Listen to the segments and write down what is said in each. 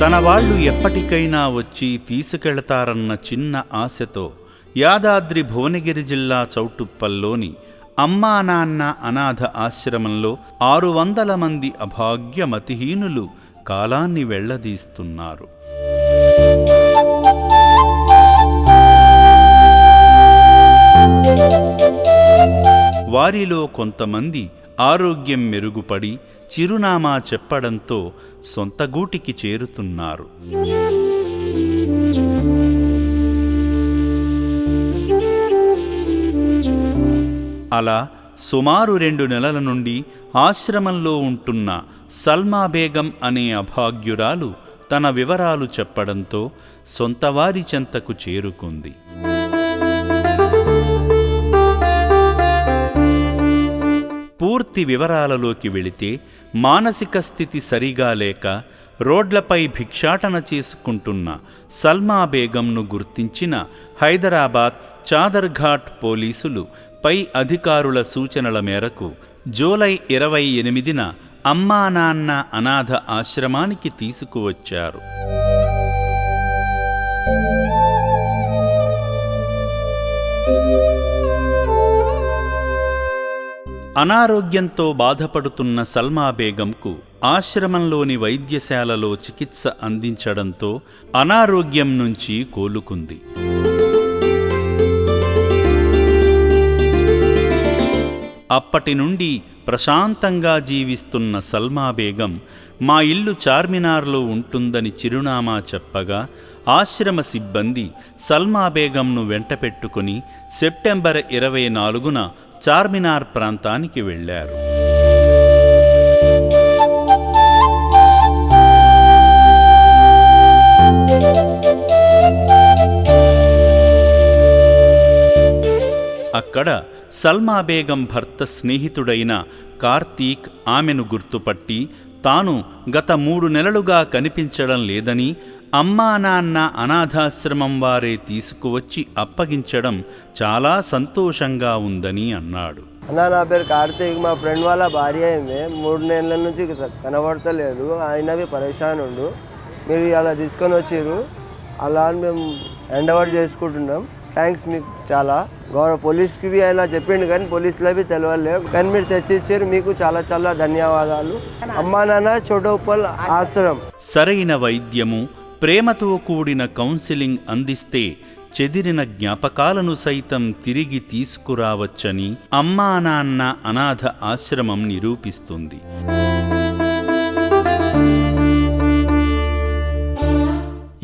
తన వాళ్ళు ఎప్పటికైనా వచ్చి తీసుకెళతారన్న చిన్న ఆశతో యాదాద్రి భువనగిరి జిల్లా చౌటుప్పల్లోని అమ్మా నాన్న అనాథ ఆశ్రమంలో 600 మంది అభాగ్యమతిహీనులు కాలాన్ని వెళ్లదీస్తున్నారు. వారిలో కొంతమంది ఆరోగ్యం మెరుగుపడి చిరునామా చెప్పడంతో సొంత గూటికి చేరుతున్నారు. అలా సుమారు 2 నెలల నుండి ఆశ్రమంలో ఉంటున్న సల్మా బేగం అనే అభాగ్యురాలు తన వివరాలు చెప్పడంతో సొంతవారి చెంతకు చేరుకుంది. పూర్తి వివరాలలోకి వెళితే మానసిక స్థితి సరిగా లేక రోడ్లపై భిక్షాటన చేసుకుంటున్న సల్మా బేగంను గుర్తించిన హైదరాబాద్ చాదర్ఘాట్ పోలీసులు పై అధికారుల సూచనల మేరకు జూలై 28న అమ్మా నాన్న అనాథ ఆశ్రమానికి తీసుకువచ్చారు. అనారోగ్యంతో బాధపడుతున్న సల్మా బేగంకు ఆశ్రమంలోని వైద్యశాలలో చికిత్స అందించడంతో అనారోగ్యం నుంచి కోలుకుంది. అప్పటి నుండి ప్రశాంతంగా జీవిస్తున్న సల్మా బేగం మా ఇల్లు చార్మినార్లో ఉంటుందని చిరునామా చెప్పగా ఆశ్రమ సిబ్బంది సల్మా బేగంను వెంటపెట్టుకుని సెప్టెంబర్ 24న చార్మినార్ ప్రాంతానికి వెళ్లారు. అక్కడ సల్మా బేగం భర్త స్నేహితుడైన కార్తీక్ ఆమెను గుర్తుపట్టి తాను గత 3 నెలలుగా కనిపించడం లేదని అమ్మా నాన్న అనాథాశ్రమం వారే తీసుకువచ్చి అప్పగించడం చాలా సంతోషంగా ఉందని అన్నాడు. నా పేరు కార్తీక్, మా ఫ్రెండ్ వాళ్ళ భార్య ఏమే 3 నెలల నుంచి కనబడతలేదు, ఆయనవి పరేషాన్ ఉండు, మీరు అలా తీసుకొని వచ్చిర్రు, అలా మేము ఎండవర్డ్ చేసుకుంటున్నాం. థ్యాంక్స్ మీకు చాలా. పోలీస్కి ఆయన చెప్పిండు కానీ పోలీసులవి తెలియలేదు, కానీ మీరు తెచ్చిచ్చారు, మీకు చాలా చాలా ధన్యవాదాలు. అమ్మా నాన్న చౌటుప్పల్ ఆశ్రమం. సరైన వైద్యము, ప్రేమతో కూడిన కౌన్సిలింగ్ అందిస్తే చెదిరిన జ్ఞాపకాలను సైతం తిరిగి తీసుకురావచ్చని అమ్మా నాన్న అనాథ ఆశ్రమం నిరూపిస్తుంది.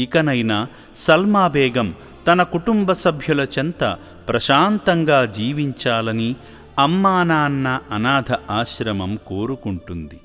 ఇకనైనా సల్మా బేగం తన కుటుంబ సభ్యుల చెంత ప్రశాంతంగా జీవించాలని అమ్మా నాన్న అనాథ ఆశ్రమం కోరుకుంటుంది.